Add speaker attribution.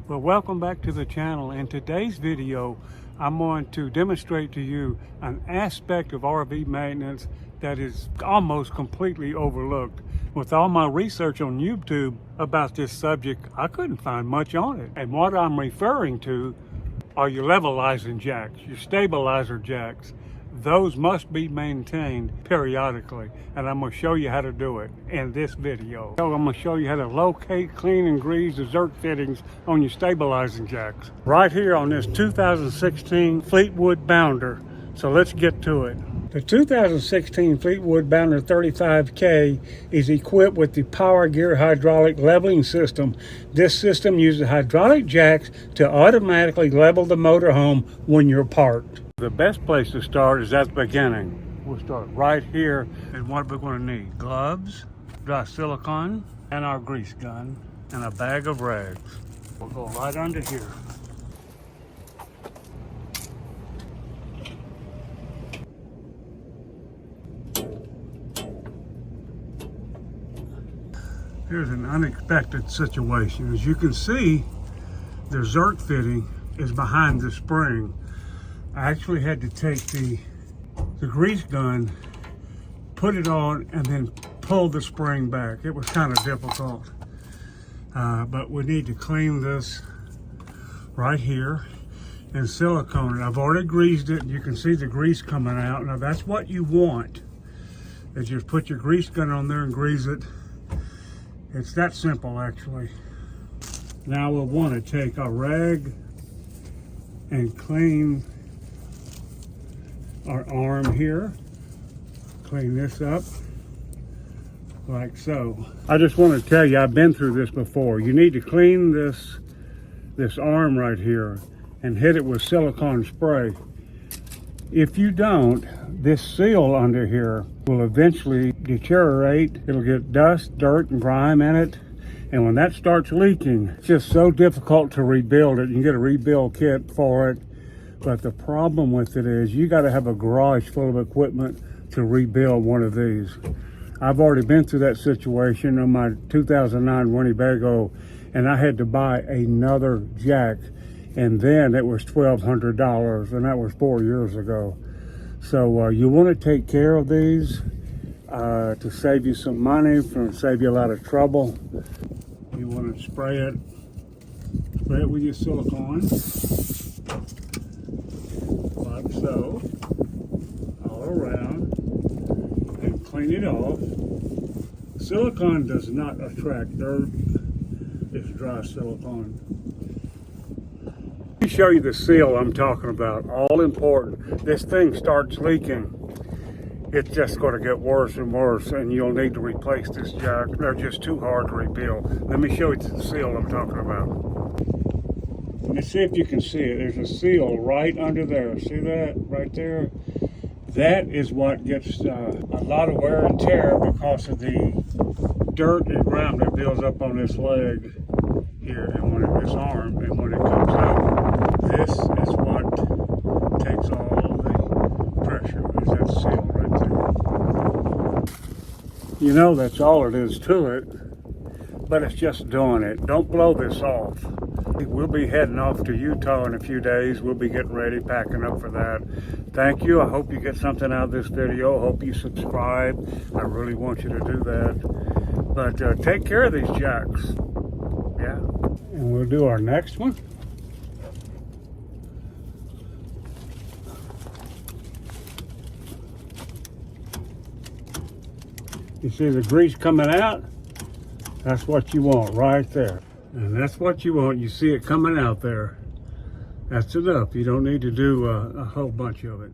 Speaker 1: Well, welcome back to the channel. In today's video, I'm going to demonstrate to you an aspect of RV maintenance that is almost completely overlooked. With all my research on YouTube about this subject, I couldn't find much on it. And what I'm referring to are your levelizing jacks, your stabilizer jacks. Those must be maintained periodically, and I'm going to show you how to do it in this video. So I'm going to show you how to locate, clean, and grease the Zerk fittings on your stabilizing jacks. Right here on this 2016 Fleetwood Bounder. So let's get to it. The 2016 Fleetwood Bounder 35K is equipped with the Power Gear hydraulic leveling system. This system uses hydraulic jacks to automatically level the motorhome when you're parked. The best place to start is at the beginning. We'll start right here. And what we're going to need: gloves, dry silicone, and our grease gun, and a bag of rags. We'll go right under here. Here's an unexpected situation. As you can see, the Zerk fitting is behind the spring. I actually had to take the grease gun, put it on, and then pull the spring back. It was kind of difficult. But we need to clean this right here and silicone it. I've already greased it. You can see the grease coming out. Now that's what you want, is just put your grease gun on there and grease it. It's that simple, actually. Now we'll want to take a rag and clean our arm here. Clean this up like so. I just want to tell you, I've been through this before. You need to clean this arm right here and hit it with silicone spray. If you don't, this seal under here will eventually deteriorate. It'll get dust, dirt, and grime in it. And when that starts leaking, it's just so difficult to rebuild it. You can get a rebuild kit for it. But the problem with it is you got to have a garage full of equipment to rebuild one of these. I've already been through that situation on my 2009 Winnebago, and I had to buy another jack, and then it was $1,200, and that was 4 years ago. So you want to take care of these to save you some money, save you a lot of trouble. You want to spray it with your silicone. Like so, all around, and clean it off. Silicone does not attract dirt. It's dry silicone. Let me show you the seal I'm talking about. All important. This thing starts leaking, it's just going to get worse and worse, and you'll need to replace this jack. They're just too hard to rebuild. Let me show you the seal I'm talking about. Let me see if you can see it. There's a seal right under there. See that right there? That is what gets a lot of wear and tear because of the dirt and grime that builds up on this leg here and this arm. And when it comes out, this is what takes all the pressure. Is that seal right there? You know, that's all it is to it, but it's just doing it. Don't blow this off. We'll be heading off to Utah in a few days. We'll be getting ready, packing up for that. Thank you. I hope you get something out of this video. I hope you subscribe. I really want you to do that. But take care of these jacks. Yeah. And we'll do our next one. You see the grease coming out? That's what you want right there. And that's what you want. You see it coming out there. That's enough. You don't need to do a whole bunch of it.